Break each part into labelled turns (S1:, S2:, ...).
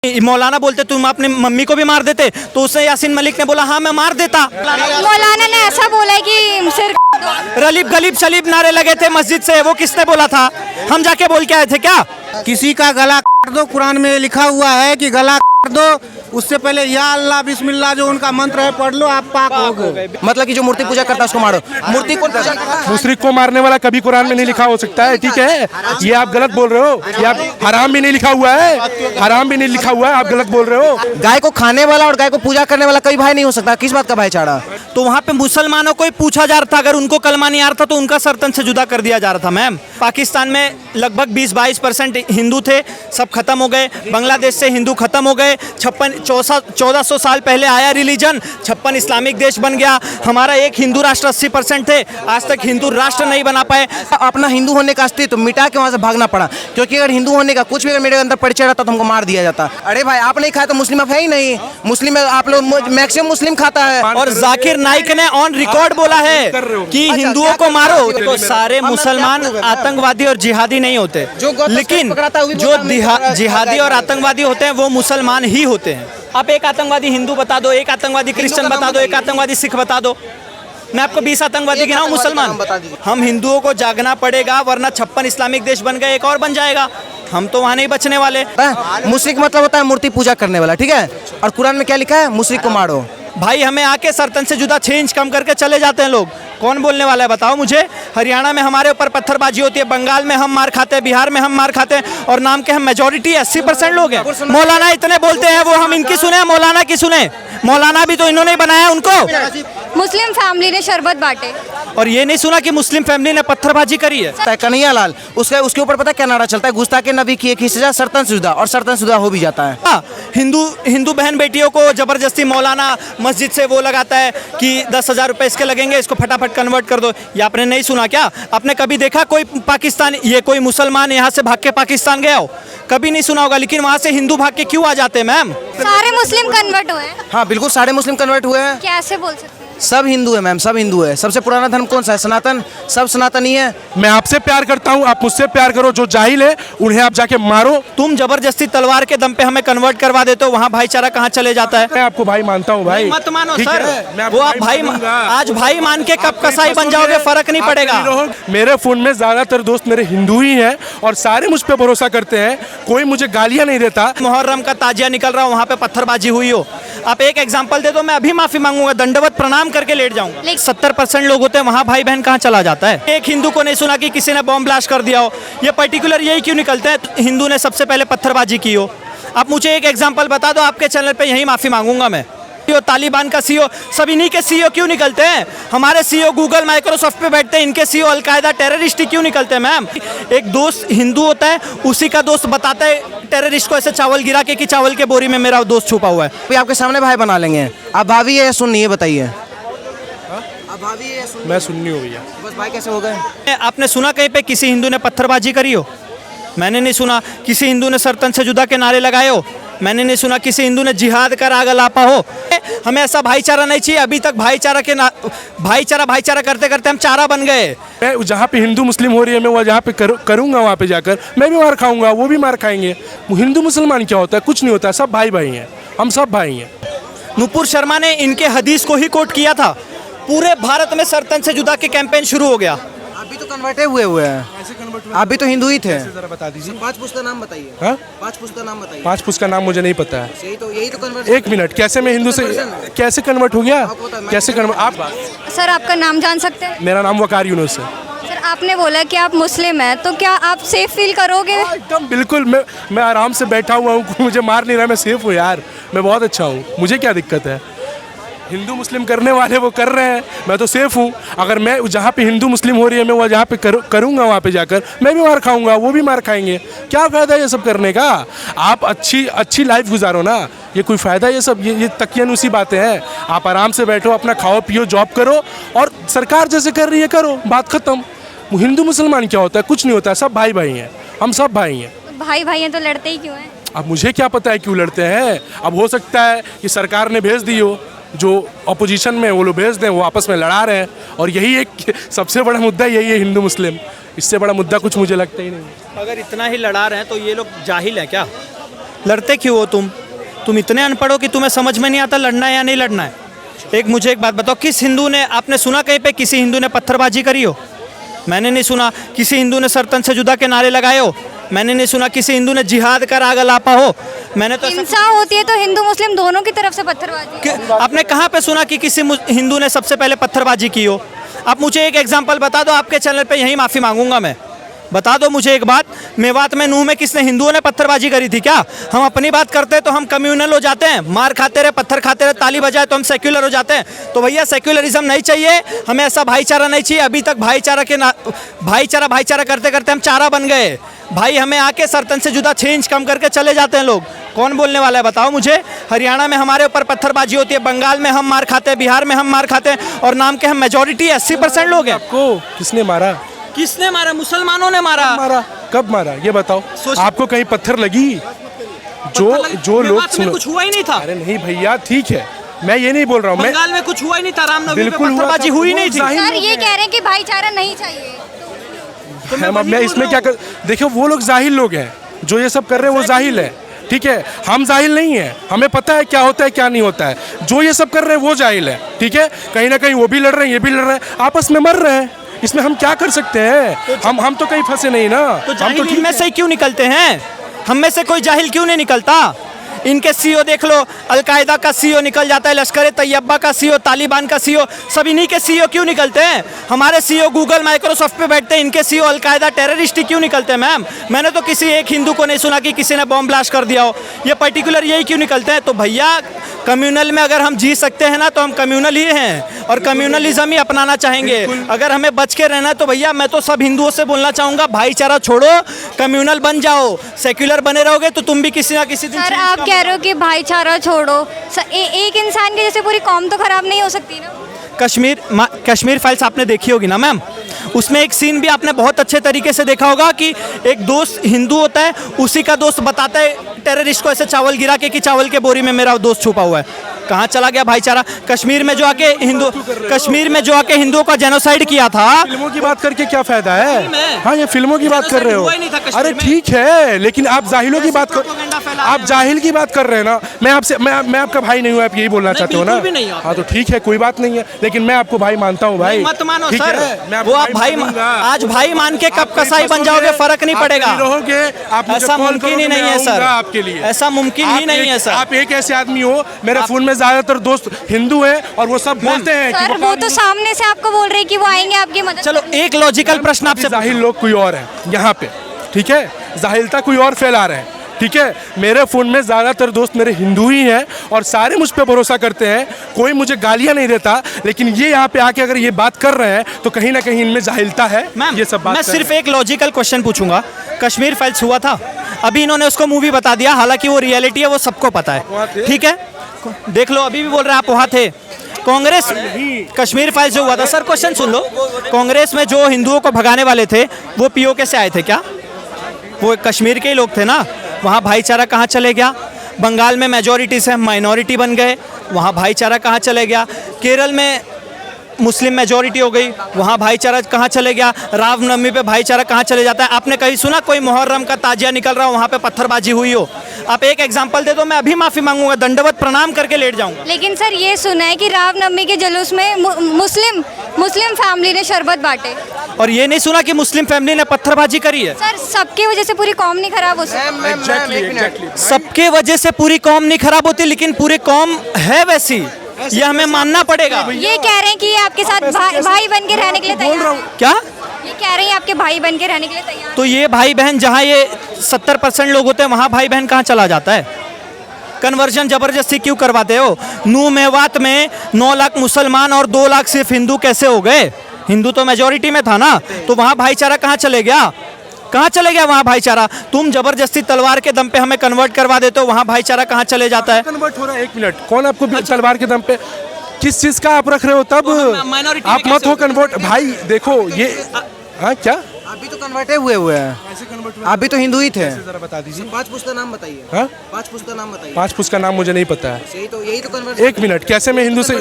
S1: मौलाना बोलते तुम अपने मम्मी को भी मार देते, तो उससे यासीन मलिक ने बोला हाँ मैं मार देता।
S2: मौलाना ने ऐसा बोला है कि सिर
S1: रलीब गलीब शलीब नारे लगे थे मस्जिद से, वो किसने बोला था? हम जाके बोल के आए थे क्या?
S3: किसी का गला काट दो, कुरान में लिखा हुआ है कि गला काट दो, उससे पहले या अल्लाह बिस्मिल्लाह जो उनका मंत्र है पढ़ लो, आप पाक हो गए।
S4: मतलब कि जो मूर्ति पूजा करता है उसको मारो। मूर्ति को
S5: मुशरिक को मारने वाला कभी कुरान में नहीं लिखा हो सकता है, ठीक है? ये आप गलत बोल रहे हो। ये आप हराम भी नहीं लिखा हुआ है, हराम भी नहीं लिखा हुआ है, आप गलत बोल रहे हो।
S4: गाय को खाने वाला और गाय को पूजा करने वाला कभी भाई नहीं हो सकता। किस बात का भाईचारा?
S1: तो वहाँ पे मुसलमानों को ही पूछा जा रहा था, अगर उनको कलमा नहीं आ रहा था तो उनका सरतन से जुदा कर दिया जा रहा था। मैम, पाकिस्तान में लगभग 20-22% हिंदू थे, सब खत्म हो गए। बांग्लादेश से हिंदू खत्म हो गए। 1400 साल पहले आया रिलीजन, 56 इस्लामिक देश बन गया। हमारा एक हिंदू राष्ट्र 80% थे, आज तक हिंदू राष्ट्र नहीं बना पाए।
S4: अपना हिंदू होने का अस्तित्व मिटा के वहाँ से भागना पड़ा, क्योंकि अगर हिंदू होने का कुछ भी अगर मेरे अंदर परिचय रहता तो हमको मार दिया जाता। अरे भाई आप नहीं खाए तो मुस्लिम आप है ही नहीं। मुस्लिम आप लोग मैक्सिमम मुस्लिम खाता है।
S1: और जाकिर नाइक ने ऑन रिकॉर्ड बोला है कि हिंदुओं को मारो। देखो, सारे मुसलमान आतंकवादी और जिहादी नहीं होते, लेकिन जो जिहादी और आतंकवादी होते हैं वो मुसलमान ही होते हैं। आप एक आतंकवादी हिंदू बता दो, एक आतंकवादी क्रिश्चियन बता दो, एक आतंकवादी सिख बता दो, मैं आपको 20 आतंकवादी गिनाऊं मुसलमान? हम हिंदुओं को जागना पड़ेगा, वरना 56 इस्लामिक देश बन गए, एक और बन जाएगा। हम तो वहाँ नहीं बचने वाले।
S4: मुशरिक मतलब होता है मूर्ति पूजा करने वाला, ठीक है? और कुरान में क्या लिखा है? मुशरिक को मारो।
S1: भाई हमें आके सरतन से जुदा चेंज कम करके चले जाते हैं लोग। कौन बोलने वाला है बताओ मुझे? हरियाणा में हमारे ऊपर पत्थरबाजी होती है, बंगाल में हम मार खाते हैं, बिहार में हम मार खाते हैं, और नाम के हम मेजोरिटी 80% लोग हैं। मौलाना इतने बोलते हैं, वो हम इनकी सुने, मौलाना की सुने? मौलाना भी तो इन्होंने बनाया उनको।
S2: मुस्लिम फैमिली ने शरबत बांटे,
S1: और ये नहीं सुना कि मुस्लिम फैमिली ने पत्थरबाजी करी है।
S4: कन्हैया लाल उसके ऊपर पता क्या नारा चलता है? गुस्ताखे नबी की एक ही सजा सरतन से जुदा, और सरतन से जुदा हो भी जाता है।
S1: हाँ, हिंदू बहन बेटियों को जबरदस्ती मौलाना मस्जिद से वो लगाता है कि 10,000 रुपए इसके लगेंगे, इसको फटाफट कन्वर्ट कर दो। ये आपने नहीं सुना क्या? आपने कभी देखा कोई कोई मुसलमान यहाँ से भाग के पाकिस्तान गया हो? कभी नहीं सुना होगा। लेकिन वहाँ से हिंदू भाग के क्यों आ जाते हैं मैम?
S2: सारे मुस्लिम कन्वर्ट हुए हैं।
S4: हाँ बिल्कुल, सारे मुस्लिम कन्वर्ट हुए हैं।
S2: कैसे बोल सकते हैं?
S4: सब हिंदू है मैम, सब हिंदू है। सबसे पुराना धर्म कौन सा है? सनातन। सब सनातनी है।
S5: मैं आपसे प्यार करता हूँ, आप मुझसे प्यार करो। जो जाहिल है उन्हें आप जाके मारो।
S1: तुम जबरदस्ती तलवार के दम पे हमें कन्वर्ट करवा देते हो, वहाँ भाईचारा कहाँ चले जाता है?
S5: मैं आपको भाई मानता हूँ भाई।
S1: मत मानो
S5: ठीक
S1: सर,
S5: है, मैं आपको
S1: वो आप भाई आज भाई मान के कब कसाई बन जाओगे, फर्क नहीं पड़ेगा।
S5: मेरे फोन में ज्यादातर दोस्त मेरे हिंदू ही हैं और सारे मुझ पे भरोसा करते हैं, कोई मुझे गालियां नहीं देता।
S1: मुहर्रम का ताजिया निकल रहा हो, वहाँ पे पत्थरबाजी हुई हो, आप एक एग्जांपल दे दो, मैं अभी माफी मांगूंगा, दंडवत प्रणाम करके लेट जाऊंगा। 70% लोग होते हैं, वहाँ भाई बहन कहाँ चला जाता है? एक हिंदू को नहीं सुना कि किसी ने बॉम्ब ब्लास्ट कर दिया हो। ये पर्टिकुलर यही क्यों निकलते हैं? हिंदू ने सबसे पहले पत्थरबाजी की हो। आप मुझे एक एग्जांपल बता दो, आपके चैनल पे यही माफी मांगूंगा मैं। तालिबान का सीईओ, सब इन्हीं के सीईओ क्यों निकलते हैं? हमारे सीईओ गूगल माइक्रोसॉफ्ट पे बैठते हैं, इनके सीईओ अलकायदा टेररिस्ट क्यों निकलते हैं मैम? एक दोस्त हिंदू होता है, उसी का दोस्त बताता है टेररिस्ट को ऐसे चावल गिरा के कि चावल के बोरी में मेरा दोस्त छुपा हुआ है।
S4: तो आपके सामने भाई बना लेंगे। आप भाभी है या सुन्नी है बताइए?
S5: मैं सुन्नी हूँ भैया।
S4: बस भाई कैसे हो गए?
S1: आपने सुना कहीं पे किसी हिंदू ने पत्थरबाजी करी हो? मैंने नहीं सुना। किसी हिंदू ने सरतन से जुदा के नारे लगाए हो? मैंने नहीं सुना। किसी हिंदू ने जिहाद कर आग लापा हो? हमें ऐसा भाईचारा नहीं चाहिए। अभी तक भाईचारा करते करते हम चारा बन गए।
S5: मैं जहाँ पे हिंदू मुस्लिम हो रही है, मैं वो जहाँ पे करूँगा, वहाँ पे जाकर मैं भी मार खाऊंगा, वो भी मार खाएंगे। हिंदू मुसलमान क्या होता है? कुछ नहीं होता है, सब भाई भाई हैं, हम सब भाई हैं।
S1: नूपुर शर्मा ने इनके हदीस को ही कोट किया था। पूरे भारत में सरतन से जुदा के कैंपेन शुरू हो गया।
S4: अभी तो कन्वर्टे हुए हैं। अभी तो हिंदू ही थे।
S5: जरा बता दीजिए।
S4: 5 पुस्त का नाम बताइए।
S5: हाँ?
S4: 5 पुस्त का नाम बताइए।
S5: 5 पुस्त का नाम मुझे नहीं पता है।
S4: यही तो कन्वर्ट।
S5: एक मिनट, कैसे मैं हिंदू से कैसे कन्वर्ट हो गया? कैसे कन्वर्ट? आप
S2: सर आपका नाम जान सकते हैं?
S5: मेरा नाम वकार यूनुस है।
S2: सर आपने बोला कि आप मुस्लिम हैं, तो क्या आप सेफ फील करोगे?
S5: एकदम बिल्कुल। मैं आराम से बैठा हुआ हूँ, मुझे मार नहीं रहा, मैं सेफ हूँ यार, मैं बहुत अच्छा हूँ, मुझे क्या दिक्कत है? हिंदू मुस्लिम करने वाले वो कर रहे हैं, मैं तो सेफ हूँ। अगर मैं जहाँ पे हिंदू मुस्लिम हो रही है, मैं वो जहाँ पे करूँगा, वहाँ पे जाकर मैं भी मार खाऊंगा, वो भी मार खाएंगे। क्या फ़ायदा ये सब करने का? आप अच्छी लाइफ गुजारो ना, ये कोई फ़ायदा? ये सब ये तकियानुसी बातें हैं। आप आराम से बैठो, अपना खाओ पियो, जॉब करो, और सरकार जैसे कर रही है करो, बात ख़त्म। हिंदू मुसलमान क्या होता है? कुछ नहीं होता है, सब भाई भाई हैं, हम सब भाई हैं।
S2: भाई भाई हैं तो लड़ते ही क्यों हैं?
S5: अब मुझे क्या पता है क्यों लड़ते हैं? अब हो सकता है कि सरकार ने भेज दी हो, जो अपोजिशन में वो लोग भेज दें, वो आपस में लड़ा रहे हैं, और यही एक सबसे बड़ा मुद्दा यही है, हिंदू मुस्लिम। इससे बड़ा मुद्दा कुछ मुझे लगता ही नहीं।
S1: अगर इतना ही लड़ा रहे हैं तो ये लोग जाहिल हैं क्या? लड़ते क्यों हो तुम इतने अनपढ़ हो कि तुम्हें समझ में नहीं आता लड़ना है या नहीं लड़ना है। मुझे एक बात बताओ, किस हिंदू ने, आपने सुना कहीं पे किसी हिंदू ने पत्थरबाजी करी हो? मैंने नहीं सुना। किसी हिंदू ने सर तन से जुदा के नारे लगाए हो? मैंने नहीं सुना। किसी हिंदू ने जिहाद कर आग लापा हो? मैंने तो
S2: हिंसा होती है तो हिंदू मुस्लिम दोनों की तरफ से पत्थरबाजी।
S1: आपने कहाँ पे सुना कि किसी हिंदू ने सबसे पहले पत्थरबाजी की हो? आप मुझे एक एग्जाम्पल बता दो, आपके चैनल पे यही माफ़ी मांगूंगा मैं। बता दो मुझे एक बात, मेवात में नूह में किसने, हिंदुओं ने पत्थरबाजी करी थी क्या? हम अपनी बात करते हैं तो हम कम्युनल हो जाते हैं, मार खाते रहे, पत्थर खाते रहे, ताली बजाए तो हम सेक्युलर हो जाते हैं। तो भैया सेक्युलरिज्म नहीं चाहिए हमें, ऐसा भाईचारा नहीं चाहिए। अभी तक भाईचारा करते करते हम चारा बन गए भाई। हमें आके सरतन से जुदा 6 इंच कम करके चले जाते हैं लोग। कौन बोलने वाला है बताओ मुझे? हरियाणा में हमारे ऊपर पत्थरबाजी होती है, बंगाल में हम मार खाते हैं, बिहार में हम मार खाते हैं, और नाम के हम मेजोरिटी 80% लोग हैं।
S5: आपको किसने मारा?
S1: किसने मारा? मुसलमानों ने मारा।
S5: कब मारा ये बताओ? आपको कहीं पत्थर लगी? जो लोग
S1: सुनो, कुछ हुआ ही नहीं था।
S5: अरे नहीं भैया, ठीक है, मैं ये नहीं बोल रहा हूँ।
S1: बंगाल में कुछ हुआ ही नहीं था, रामनवमी पे
S5: बिल्कुल
S1: पत्थरबाजी हुई नहीं थी।
S2: सर ये कह रहे हैं कि भाईचारा नहीं चाहिए।
S5: तो मैं इसमें क्या कर, देखो वो लोग जाहिल लोग हैं जो ये सब कर रहे हैं, वो जाहिल है, ठीक है। हम जाहिल नहीं है, हमें पता है क्या होता है क्या नहीं होता है। जो ये सब कर रहे हैं वो जाहिल है, ठीक है। कहीं ना कहीं वो भी लड़ रहे हैं, ये भी लड़ रहे हैं, आपस में मर रहे हैं। इसमें हम क्या कर सकते हैं? हम तो कहीं फंसे नहीं ना।
S1: तो जाहिल इनमें से क्यों निकलते हैं? हम में से कोई जाहिल क्यों नहीं निकलता? इनके सीईओ देख लो, अलकायदा का सीईओ निकल जाता है, लश्कर तैयबा का सीईओ, तालिबान का सीईओ, सब इन्हीं के सीईओ क्यों निकलते हैं? हमारे सीईओ गूगल माइक्रोसॉफ्ट पे बैठते हैं, इनके सीईओ अलकायदा टेररिस्ट ही क्यों निकलते हैं? मैम मैंने तो किसी एक हिंदू को नहीं सुना कि किसी ने बॉम्ब ब्लास्ट कर दिया हो। ये पर्टिकुलर यही क्यों निकलते हैं? तो भैया कम्युनल में अगर हम जी सकते हैं ना तो हम कम्युनल ही हैं और कम्युनलिज्म ही अपनाना चाहेंगे। अगर हमें बच के रहना है तो भैया मैं तो सब हिंदुओं से बोलना चाहूँगा, भाईचारा छोड़ो, कम्युनल बन जाओ। सेक्युलर बने रहोगे तो तुम भी किसी ना किसी दिन।
S2: सर आप कह रहे हो कि भाईचारा छोड़ो, एक इंसान के जैसे पूरी कौम तो खराब नहीं हो सकती ना।
S1: कश्मीर फाइल्स आपने देखी होगी ना मैम, उसमें एक सीन भी आपने बहुत अच्छे तरीके से देखा होगा कि एक दोस्त हिंदू होता है, उसी का दोस्त बताता है टेररिस्ट को ऐसे चावल गिरा के कि चावल के बोरी में मेरा दोस्त छुपा हुआ है। कहाँ चला गया भाईचारा? कश्मीर में जो आके हिंदुओं का जेनोसाइड किया था।
S5: फिल्मों की बात करके क्या फायदा है? हाँ, ये फिल्मों की बात कर रहे हो। अरे ठीक है, लेकिन आप जाहिलों की बात कर, आप जाहिल की बात कर रहे हैं ना। मैं आपका भाई नहीं हूँ, आप यही बोलना चाहते हो ना? हाँ तो ठीक है, कोई बात नहीं है, लेकिन मैं आपको भाई मानता हूँ भाई।
S1: मत मानो सर, वो आप भाई आज भाई मान के कब कसाई बन जाओगे फर्क नहीं पड़ेगा।
S5: रहोगे आप,
S1: ऐसा मुमकिन ही नहीं है सर,
S5: आपके लिए
S1: ऐसा मुमकिन ही नहीं है सर।
S5: आप एक ऐसे आदमी हो, मेरे फोन में ज्यादातर दोस्त हिंदू हैं और वो सब बोलते हैं
S2: सर वो तो सामने से आपको बोल रहे हैं कि वो आएंगे आपकी मदद।
S1: चलो एक लॉजिकल प्रश्न आपसे,
S5: जाहिल लोग कोई और है यहाँ पे, ठीक है, जाहिलता कोई और फैला रहे हैं, ठीक है। मेरे फ़ोन में ज़्यादातर दोस्त मेरे हिंदू ही हैं और सारे मुझ पे भरोसा करते हैं, कोई मुझे गालियाँ नहीं देता। लेकिन ये यहाँ पे आके अगर ये बात कर रहे हैं तो कहीं ना कहीं इनमें जाहिलता है।
S1: मैम
S5: ये सब बात
S1: मैं सिर्फ एक लॉजिकल क्वेश्चन पूछूंगा, कश्मीर फाइल्स हुआ था, अभी इन्होंने उसको मूवी बता दिया, हालांकि वो रियलिटी है, वो सबको पता है, ठीक है, देख लो अभी भी बोल रहे हैं आप वहाँ थे। कांग्रेस कश्मीर फाइल्स जो हुआ था, सर क्वेश्चन सुन लो, कांग्रेस में जो हिंदुओं को भगाने वाले थे वो पीओके से आए थे क्या? वो कश्मीर के ही लोग थे ना। वहाँ भाईचारा कहाँ चले गया? बंगाल में मेजॉरिटी से हम माइनॉरिटी बन गए, वहाँ भाईचारा कहाँ चले गया? केरल में मुस्लिम मेजॉरिटी हो गई, वहाँ भाईचारा कहाँ चले गया? रामनवमी पे भाईचारा कहाँ चले जाता है? आपने कहीं सुना कोई मुहर्रम का ताजिया निकल रहा हो वहाँ पे पत्थरबाजी हुई हो? आप एक एग्जांपल दे दो, मैं अभी माफ़ी मांगूंगा, दंडवत प्रणाम करके लेट जाऊंगा।
S2: लेकिन सर ये सुना है कि रामनवमी के जुलूस में मुस्लिम फैमिली ने शरबत बांटे,
S1: और ये नहीं सुना कि मुस्लिम फैमिली ने पत्थरबाजी करी है।
S2: सर सबकी वजह से पूरी कौम नहीं खराब हो सकती।
S1: सबके वजह से पूरी कौम नहीं खराब होती, लेकिन पूरी कौम है वैसी, ये हमें मानना पड़ेगा।
S2: ये कह रहे हैं कि ये आपके साथ भाई बन के रहने के लिए तैयार है।
S1: क्या
S2: ये कह रहे हैं आपके भाई बन के रहने के लिए तैयार?
S1: तो ये भाई बहन, जहाँ ये 70% लोग होते हैं वहाँ भाई बहन कहाँ चला जाता है? कन्वर्जन जबरदस्ती क्यों करवाते हो? नूह मेवात में 9 लाख मुसलमान और 2 लाख सिर्फ हिंदू कैसे हो गए? हिंदू तो मेजोरिटी में था ना, तो वहाँ भाईचारा कहाँ चले गया? कहाँ चले गया वहाँ भाईचारा? तुम जबरदस्ती तलवार के दम पे हमें कन्वर्ट करवा देते हो, वहाँ भाईचारा कहाँ चले जाता है?
S5: कन्वर्ट हो रहा है, एक मिनट, कौन आपको तलवार के दम पे किस चीज का आप रख रहे हो? तब आप मत हो कन्वर्ट भाई। देखो ये हाँ क्या
S4: अभी तो कन्वर्टे हुए हैं, अभी तो हिंदू ही थे।
S5: जरा बता दीजिए,
S4: 5 पुश्ता नाम बताइए।
S5: हाँ
S4: 5 पुश्ता नाम बताइए।
S5: 5 पुश्ता नाम मुझे नहीं पता है।
S4: यही तो कन्वर्ट।
S5: एक मिनट, कैसे मैं हिंदू से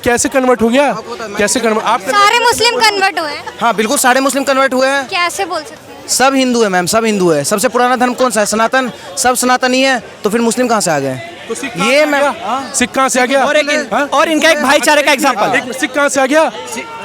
S5: कैसे कन्वर्ट हो गया? कैसे कन्वर्ट? आप
S2: सारे मुस्लिम कन्वर्ट हुए हैं।
S4: हाँ बिल्कुल सारे मुस्लिम कन्वर्ट हुए हैं।
S2: कैसे बोल सकते हैं?
S4: सब हिंदू है मैम, सब हिंदू है। सबसे पुराना धर्म कौन सा है? सनातन। सब सनातनी है तो फिर मुस्लिम कहाँ से आ गए?
S5: तो सिख
S4: ये मैं
S5: सिख कहाँ से आ गया?
S1: और इनका एक भाईचारे का एग्जांपल।
S5: सिख कहाँ से आ गया?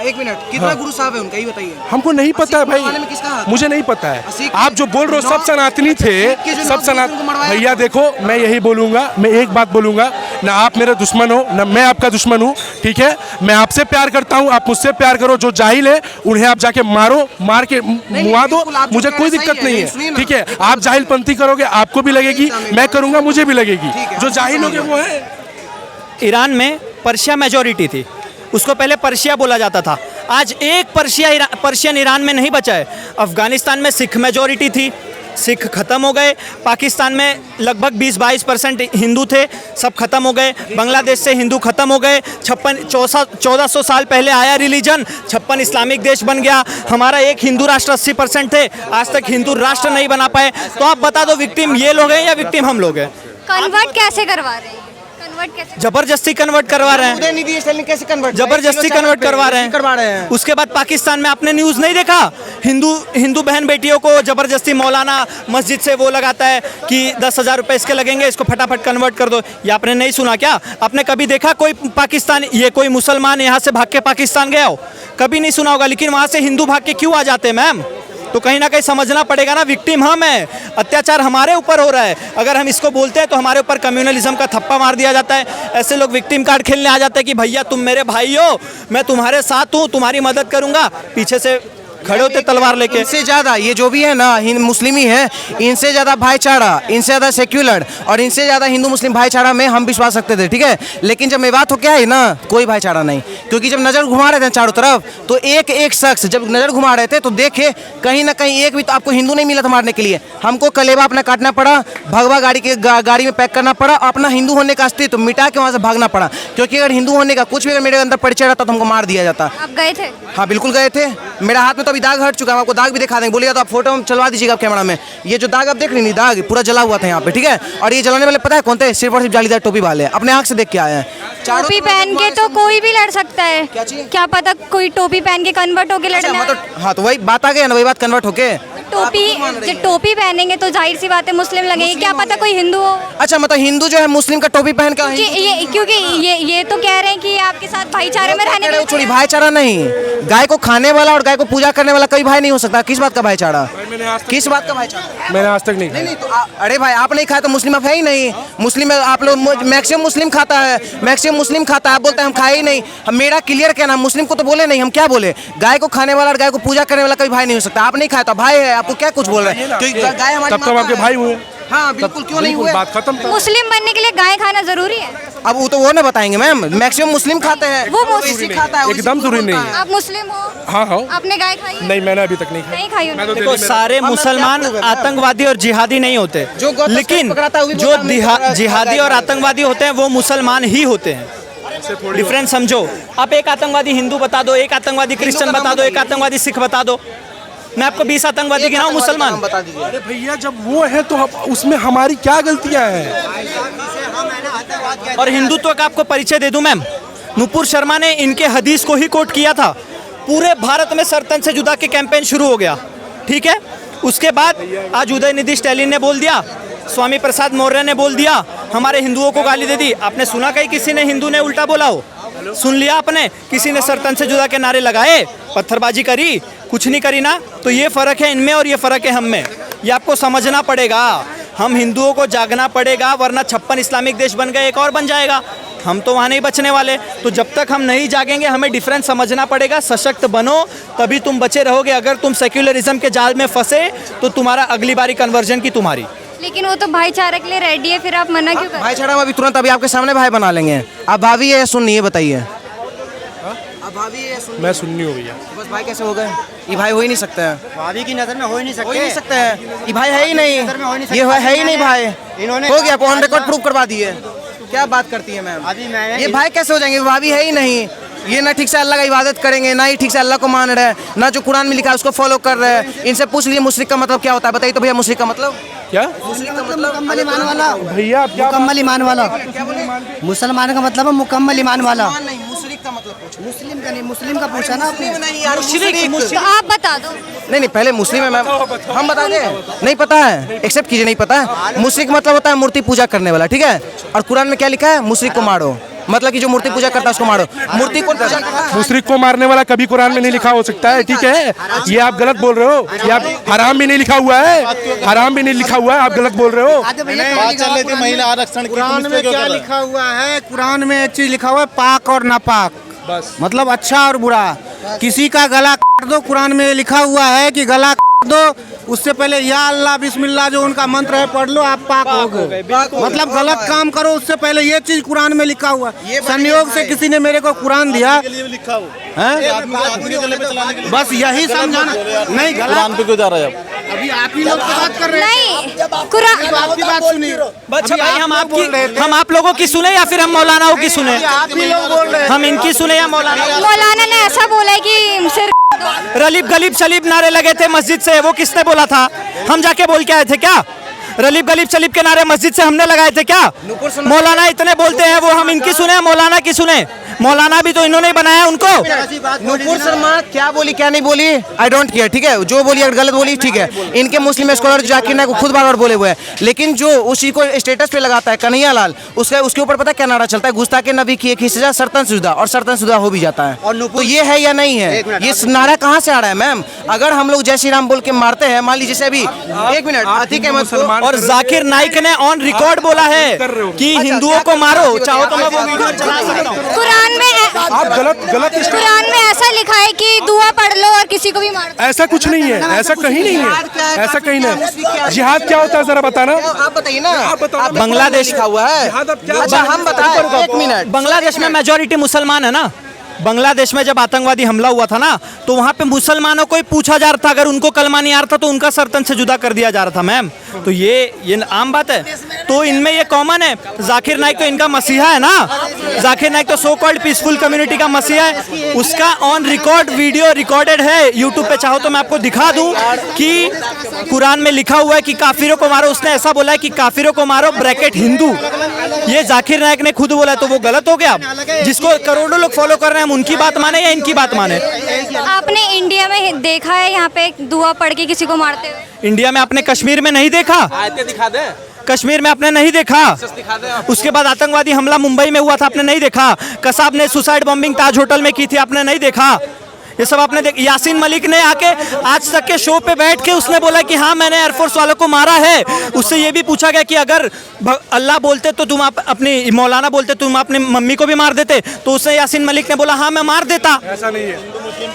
S4: एक मिनट, कितना गुरु साहब है उनका ये बताइए।
S5: हमको नहीं पता है
S4: मारने में
S5: भाई,
S4: किसका हाथ?
S5: मुझे नहीं पता है।
S4: सिख-
S5: आप जो बोल रहे हो सब सनातनी थे,
S4: के जो
S5: सब
S4: नौ
S5: सनातन।
S4: को मरवाया।
S5: भैया देखो, मैं यही बोलूंगा, मैं एक बात बोलूंगा, ना आप मेरे दुश्मन हो ना मैं आपका दुश्मन हूँ, ठीक है? मैं आपसे प्यार करता हूँ, आप मुझसे प्यार करो। जो जाहिल है उन्हें आप जाके मारो, मार के मुआ दो,
S4: बिल्कुल, आप जो
S5: मुझे
S4: कह
S5: कोई
S4: रहे हैं
S5: दिक्कत
S4: सही
S5: नहीं
S4: है, सुनिए
S5: है,
S4: ना।
S5: ठीक है? आप जाहिल पंथी करोगे आपको भी लगेगी, मैं करूंगा मुझे भी लगेगी। जो जाहिल होगे वो है।
S1: ईरान में पर्शिया मेजोरिटी थी, उसको पहले पर्शिया बोला जाता था। आज एक पर्शियन ईरान में नहीं बचा है। अफगानिस्तान में सिख मेजोरिटी थी, सिख खत्म हो गए। पाकिस्तान में लगभग 20-22% हिंदू थे, सब खत्म हो गए। बांग्लादेश से हिंदू खत्म हो गए। 1400 साल पहले आया रिलीजन, 56 इस्लामिक देश बन गया। हमारा एक हिंदू राष्ट्र 80% थे, आज तक हिंदू राष्ट्र नहीं बना पाए। तो आप बता दो, विक्टिम ये लोग हैं या विक्टिम हम लोग हैं?
S2: कन्वर्ट कैसे करवा रहे हैं? कन्वर्ट कैसे?
S1: जबरदस्ती कन्वर्ट करवा रहे हैं,
S4: उदयनिधि स्टालिन कैसे कन्वर्ट?
S1: जबरदस्ती कन्वर्ट करवा रहे
S4: करवा रहे
S1: हैं।
S4: हैं।
S1: उसके बाद पाकिस्तान में आपने न्यूज़ नहीं देखा? हिंदू बहन बेटियों को जबरदस्ती मौलाना मस्जिद से वो लगाता है कि 10,000 रुपये इसके लगेंगे, इसको फटाफट कन्वर्ट कर दो। ये आपने नहीं सुना क्या? आपने कभी देखा कोई पाकिस्तान, ये कोई मुसलमान यहाँ से भाग के पाकिस्तान गया हो? कभी नहीं सुना होगा। लेकिन वहाँ से हिंदू भाग के क्यों आ जाते हैं मैम? तो कहीं ना कहीं समझना पड़ेगा ना, विक्टिम हम हैं, अत्याचार हमारे ऊपर हो रहा है। अगर हम इसको बोलते हैं तो हमारे ऊपर कम्युनलिज्म का थप्पा मार दिया जाता है। ऐसे लोग विक्टिम कार्ड खेलने आ जाते हैं कि भैया तुम मेरे भाई हो, मैं तुम्हारे साथ हूँ, तुम्हारी मदद करूंगा। पीछे से खड़े होते तलवार लेके।
S4: इनसे ज्यादा ये जो भी है ना मुस्लिम ही है, इनसे ज्यादा भाईचारा, इनसे ज्यादा सेक्युलर और इनसे ज्यादा हिंदू मुस्लिम भाईचारा में हम विश्वास रखते थे, ठीक है? लेकिन जब मैं बात हो क्या है ना, कोई भाईचारा नहीं। क्योंकि जब नजर घुमा रहे थे चारों तरफ तो एक एक शख्स जब नजर घुमा रहे थे तो देखे कहीं ना कहीं एक भी तो आपको हिंदू नहीं मिला था मारने के लिए। हमको कलेवा अपना काटना पड़ा, भगवा गाड़ी में पैक करना पड़ा, अपना हिंदू होने का अस्तित्व मिटा के वहाँ से भागना पड़ा। क्योंकि अगर हिंदू होने का कुछ भी अगर मेरे अंदर परिचय रहता तो हमको मार दिया जाता।
S2: आप गए थे?
S4: हाँ बिल्कुल गए थे। मेरा हाथ में तो अभी दाग हट चुका है, आपको दाग भी दिखा देंगे। बोलिएगा तो आप फोटो में चलवा दीजिएगा कैमरा में। ये जो दाग आप देख रहे हैं, दाग पूरा जला हुआ था यहाँ पे, ठीक है? और ये जलाने वाले पता है कौन थे? सिर्फ और सिर्फ जालीदार टोपी वाले, अपने आँख से देख के आए हैं।
S2: टोपी पहन के तो कोई भी लड़ सकता है, क्या पता कोई टोपी पहन के कन्वर्ट होके लड़ना है।
S4: हाँ तो वही बात आ गई ना, वही बात कन्वर्ट होके।
S2: टोपी पहनेंगे तो जाहिर सी बात है मुस्लिम लगेंगे, क्या पता कोई हिंदू हो।
S4: अच्छा मतलब हिंदू जो है मुस्लिम का टोपी पहन के
S2: क्योंकि ये तो कह रहे हैं कि ये आपके साथ भाईचारे में रहने देते
S4: छोड़ी
S2: हैं।
S4: भाईचारा नहीं, गाय को खाने वाला और गाय को पूजा करने वाला कोई भाई नहीं हो सकता। किस बात का भाईचारा? किस बात का भाईचारा?
S5: मैंने आज तक नहीं
S4: नहीं तो अरे भाई आप नहीं खाए तो मुस्लिम आप है ही नहीं। मुस्लिम आप लोग मैक्सिमम मुस्लिम खाता है, मैक्सिमम मुस्लिम खाता है। आप बोलते हैं हम खाए ही नहीं। मेरा क्लियर कहना, मुस्लिम को तो बोले नहीं, हम क्या बोले? गाय को खाने वाला और गाय को पूजा करने वाला कोई भाई नहीं हो सकता। आप नहीं खाए तो भाई है, आपको क्या कुछ बोल रहे हैं? क्योंकि गाय हमारी
S5: तब तो आपके भाई हुए।
S4: हाँ बिल्कुल, क्यों नहीं हुए?
S5: बात खत्म।
S2: मुस्लिम बनने के लिए गाय खाना जरूरी है?
S4: अब वो तो वो ना बताएंगे मैम। मैक्सिमम मुस्लिम खाते हैं,
S2: वो
S4: सिख खाता है,
S5: एकदम जरूरी नहीं है।
S2: आप मुस्लिम हो?
S5: हाँ हाँ।
S2: आपने गाय खाई है?
S5: नहीं मैंने अभी तक नहीं खाई।
S2: नहीं खाई
S5: मैं तो
S2: उन्होंने।
S1: देखो, सारे मुसलमान आतंकवादी और जिहादी नहीं होते,
S4: जो गौतम
S1: लेकिन
S4: पकड़ाता है, वो भी
S1: जो
S4: बोलता है, मैं पकड़ा-
S1: जिहादी और आतंकवादी होते हैं वो मुसलमान ही होते हैं। डिफरेंस समझो। आप एक आतंकवादी हिंदू बता दो, एक आतंकवादी क्रिश्चियन बता दो, एक आतंकवादी सिख बता दो। मैं आपको 20 आतंकवादी गिनाऊं मुसलमान?
S4: बता दीजिए।
S5: अरे भैया जब वो है तो उसमें हमारी क्या गलतियां हैं?
S1: और हिंदुत्व का आपको परिचय दे दूं मैम, नुपुर शर्मा ने इनके हदीस को ही कोट किया था। पूरे भारत में सरतन से जुदा के कैंपेन शुरू हो गया, ठीक है? उसके बाद आज उदयनिधि स्टालिन ने बोल दिया, स्वामी प्रसाद मौर्य ने बोल दिया, हमारे हिंदुओं को गाली दे दी। आपने सुना कहीं किसी ने हिंदू ने उल्टा बोला हो? सुन लिया आपने? किसी ने सरतन से जुदा के नारे लगाए, पत्थरबाजी करी? कुछ नहीं करी ना। तो ये फ़र्क है इनमें और ये फ़र्क है हम में। ये आपको समझना पड़ेगा। हम हिंदुओं को जागना पड़ेगा, वरना 56 इस्लामिक देश बन गए, एक और बन जाएगा। हम तो वहाँ नहीं बचने वाले। तो जब तक हम नहीं जागेंगे हमें डिफरेंस समझना पड़ेगा। सशक्त बनो तभी तुम बचे रहोगे। अगर तुम सेक्युलरिज्म के जाल में फंसे तो तुम्हारा अगली बारी कन्वर्जन की तुम्हारी।
S2: लेकिन वो तो भाईचारे के लिए रेडी है, फिर आप मना क्यों कर?
S4: भाईचारा में अभी तुरंत अभी आपके सामने भाई बना लेंगे। आप भाभी है या सुन्नी है बताइए? आप भाभी है या सुन्नी?
S5: मैं सुन्नी हूँ भैया।
S4: बस भाई कैसे हो गए? ये भाई हो ही नहीं सकता है।
S3: भाभी की नजर में हो ही नहीं
S4: हो ही नहीं सकता है। ये भाई है ही नहीं, ये है ही नहीं भाई।
S3: इन्होंने
S4: हो गया, ऑन रिकॉर्ड प्रूव करवा दिए। क्या बात करती है मैम?
S3: अभी मैंने
S4: ये भाई कैसे हो जाएंगे? भाभी है ही नहीं। ये ना ठीक से अल्लाह का इबादत करेंगे, ना ही ठीक से अल्लाह को मान रहे हैं, ना जो कुरान में लिखा है उसको फॉलो कर रहे हैं। इनसे पूछ लिए मुशरिक का मतलब क्या होता है? बताइए तो भैया, मुशरिक का मतलब
S5: क्या?
S4: मुशरिक का मतलब
S3: मुकम्मल ईमान वाला,
S5: भैया आप क्या
S3: मुकम्मल ईमान वाला।
S4: क्या बोले?
S3: मुसलमान का मतलब है मुकम्मल ईमान वाला।
S4: नहीं, मुशरिक का मतलब पूछो।
S6: मुस्लिम का नहीं, मुस्लिम का पूछा ना आपने।
S4: नहीं यार,
S2: तो आप बता दो।
S4: नहीं पहले मुस्लिम है मैम, हम बता दें। नहीं पता है, एक्सेप्ट कीजिए, नहीं पता है। मुशरिक मतलब होता है मूर्ति पूजा करने वाला, ठीक है। और कुरान में क्या लिखा है? मुशरिक को मारो, मतलब कि जो मूर्ति पूजा करता है उसको मारो। मूर्ति को पूजा करता है,
S5: मुशरिक को मारने वाला कभी कुरान में नहीं लिखा हो सकता है, ठीक है। ये आप गलत बोल रहे हो, ये आप हराम भी नहीं लिखा हुआ है, हराम भी नहीं लिखा हुआ है, आप गलत बोल रहे हो।
S3: बात चल रही थी महिला आरक्षण की, कुरान में क्या लिखा हुआ है? कुरान में एक चीज लिखा हुआ है, पाक और नापाक,
S5: बस
S3: मतलब अच्छा और बुरा। किसी का गला काट दो, कुरान में लिखा हुआ है कि गला काट दो, उससे पहले या अल्लाह बिस्मिल्लाह जो उनका मंत्र है पढ़ लो, आप पाक हो गए। मतलब गलत काम करो उससे पहले, ये चीज कुरान में लिखा हुआ है। संयोग से किसी ने मेरे को कुरान दिया है, बस यही समझाना। नहीं, कुरान पे क्यों जा रहे हैं? अभी आप ही लोग तो बात कर रहे हैं।
S2: नहीं, कुरान
S3: आपकी बात सुनिए।
S1: अच्छा भाई, हम आप लोगों की सुने या फिर हम मौलानाओं की सुने?
S3: आप ही लोग बोल रहे हैं।
S1: हम इनकी सुने या मौलाना?
S2: मौलाना ने ऐसा बोला है कि सिर्फ
S1: रलीब गलीब शलीब नारे लगे थे मस्जिद से, वो किसने बोला था? हम जाके बोल के आए थे क्या? रलीब गलीब शलीब के नारे मस्जिद से हमने लगाए थे क्या? मौलाना इतने बोलते हैं, वो हम इनकी सुने मौलाना की सुने? मौलाना भी तो इन्होंने ही बनाया उनको।
S4: नूपुर शर्मा क्या बोली क्या नहीं बोली, आई डोंट केयर, ठीक है। जो बोली अगर गलत बोली, ठीक है। इनके मुस्लिम स्कॉलर जाकिर नाइक को खुद बार बार बोले हुए हैं, लेकिन जो उसी को स्टेटस पे लगाता है कन्हैया लाल, उसके ऊपर पता क्या नारा चलता है? गुस्ताखे नबी की एक ही सजा सर्तन शुदा, और सर्तन शुदा हो भी जाता है। तो ये है या नहीं है? ये नारा कहाँ से आ रहा है मैम? अगर हम लोग जय श्री राम बोल के मारते हैं, मान लीजिए अभी 1 मिनट अतीक अहमद को,
S1: और जाकिर नाइक ने ऑन रिकॉर्ड बोला है कि हिंदुओं को मारो, चाहो तो मैं वो वीडियो चला सकता हूं।
S2: कुरान में
S5: आप गलत
S2: कुरान में ऐसा लिखा है कि दुआ पढ़ लो और किसी को भी मार दो।
S5: ऐसा कुछ नहीं है, ऐसा कहीं नहीं है, ऐसा कहीं नहीं। जिहाद क्या होता है जरा बताना।
S4: आप बताइए ना।
S1: बांग्लादेश
S4: लिखा हुआ है। अच्छा हम बताएं, 1 मिनट।
S1: बांग्लादेश में मेजोरिटी मुसलमान है ना। बांग्लादेश में जब आतंकवादी हमला हुआ था ना, तो वहाँ पे मुसलमानों को ही पूछा जा रहा था, अगर उनको कलमा नहीं आ रहा था तो उनका सर्तन से जुदा कर दिया जा रहा था मैम। तो ये आम बात है, तो इनमें ये कॉमन है। जाकिर नाइक तो इनका मसीहा है ना, जाकिर नाइक तो सो कॉल्ड पीसफुल कम्युनिटी का मसीहा है। उसका ऑन रिकॉर्ड वीडियो रिकॉर्डेड है यूट्यूब पे, चाहो तो मैं आपको दिखा दूं कि कुरान में लिखा हुआ है कि काफिरों को मारो। उसने ऐसा बोला है कि काफिरों को मारो ब्रैकेट हिंदू, ये जाकिर नाइक ने खुद बोला है, तो वो गलत हो गया। जिसको करोड़ों लोग फॉलो कर रहे हैं, हम उनकी बात माने या इनकी बात माने?
S2: आपने इंडिया में देखा है यहाँ पे दुआ पढ़ के किसी को मारते हुए?
S1: इंडिया में आपने कश्मीर में नहीं देखा?
S4: दिखा दे।
S1: कश्मीर में आपने नहीं देखा? उसके बाद आतंकवादी हमला मुंबई में हुआ था, आपने नहीं देखा? कसाब ने सुसाइड बॉम्बिंग ताज होटल में की थी, आपने नहीं देखा? ये सब आपने यासीन मलिक ने आके आज तक के शो पे बैठ के उसने बोला कि हाँ मैंने एयरफोर्स वालों को मारा है। उससे ये भी पूछा गया कि अगर अल्लाह बोलते तो तुम अपनी, मौलाना बोलते तुम अपनी मम्मी को भी मार देते, तो उसने यासीन मलिक ने बोला हाँ मैं मार देता।
S5: ऐसा नहीं है।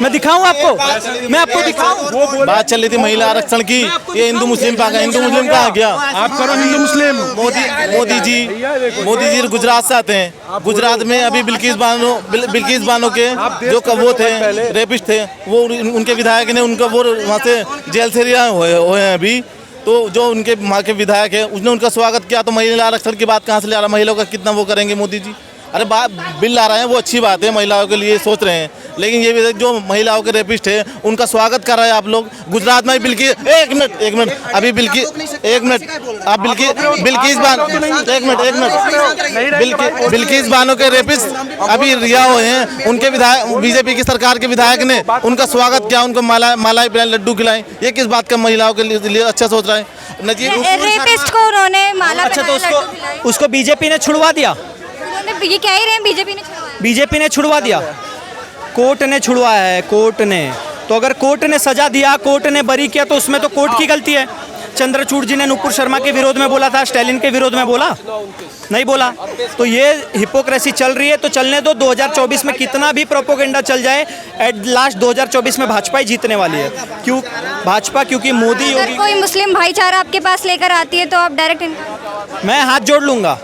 S1: मैं दिखाऊं आपको, मैं आपको दिखाऊं।
S7: बात चल रही थी महिला आरक्षण की, ये हिंदू मुस्लिम का, हिंदू मुस्लिम कहाँ गया?
S5: आप करो हिंदू मुस्लिम।
S7: मोदी जी गुजरात से आते हैं। गुजरात में अभी बिल्किस बानो के जो वो थे रेपिस्ट थे, वो उनके विधायक ने उनका वो वहाँ से जेल से रिहा हुए हैं अभी। तो जो उनके वहाँ के विधायक है उसने उनका स्वागत किया, तो महिला आरक्षण की बात कहाँ से ले आ रहा? महिलाओं का कितना वो करेंगे मोदी जी? अरे बात बिल ला रहे हैं, वो अच्छी बात है, महिलाओं के लिए सोच रहे हैं, लेकिन ये भी जो महिलाओं के रेपिस्ट है उनका स्वागत कर रहे हैं आप लोग। गुजरात में बिल्किस एक मिनट अभी बिल्किस बानो के रेपिस्ट अभी रिहा हुए हैं। उनके विधायक, बीजेपी की सरकार के विधायक ने उनका स्वागत किया, उनको मलाई पिलाए, लड्डू खिलाए। ये किस बात का महिलाओं के लिए अच्छा सोच रहा है?
S2: रेपिस्ट को उन्होंने माला
S1: अच्छा, तो
S2: पहनाया, लड्डू खिलाए।
S1: उसको बीजेपी ने छुड़वा दिया।
S2: ये कह ही रहे हैं बीजेपी ने छुड़वाया।
S1: बीजेपी ने छुड़वा दिया, कोर्ट ने छुड़वाया है, कोर्ट ने। तो अगर कोर्ट ने सजा दिया, कोर्ट ने बरी किया, तो उसमें तो कोर्ट की गलती है। चंद्रचूड़ जी ने नुपुर शर्मा के विरोध में बोला था, स्टालिन के विरोध में बोला नहीं बोला। तो ये हिपोक्रेसी चल रही है, तो चलने दो। 2024 में कितना भी प्रोपोगेंडा चल जाए, एट लास्ट 2024 में भाजपा ही जीतने वाली है। क्यों भाजपा? क्योंकि मोदी
S2: अगर
S1: योगी।
S2: कोई मुस्लिम भाईचारा आपके पास लेकर आती है तो आप डायरेक्ट
S1: मैं हाथ जोड़ लूंगा।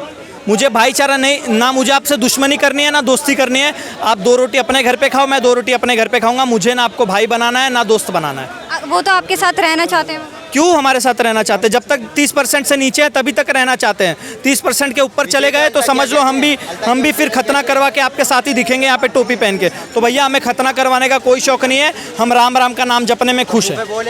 S1: मुझे भाईचारा नहीं, ना मुझे आपसे दुश्मनी करनी है ना दोस्ती करनी है। आप 2 रोटी अपने घर पे खाओ, मैं 2 रोटी अपने घर पे खाऊंगा। मुझे ना आपको भाई बनाना है ना दोस्त बनाना है।
S2: वो तो आपके साथ रहना चाहते हैं।
S1: क्यों हमारे साथ रहना चाहते हैं? जब तक 30% से नीचे है तभी तक रहना चाहते हैं। 30% के ऊपर चले गए तो समझ लो हम भी फिर खतना करवा के आपके साथ ही दिखेंगे यहाँ पे टोपी पहन के। तो भैया हमें खतना करवाने का कोई शौक नहीं है, हम राम राम का नाम जपने में खुश हैं।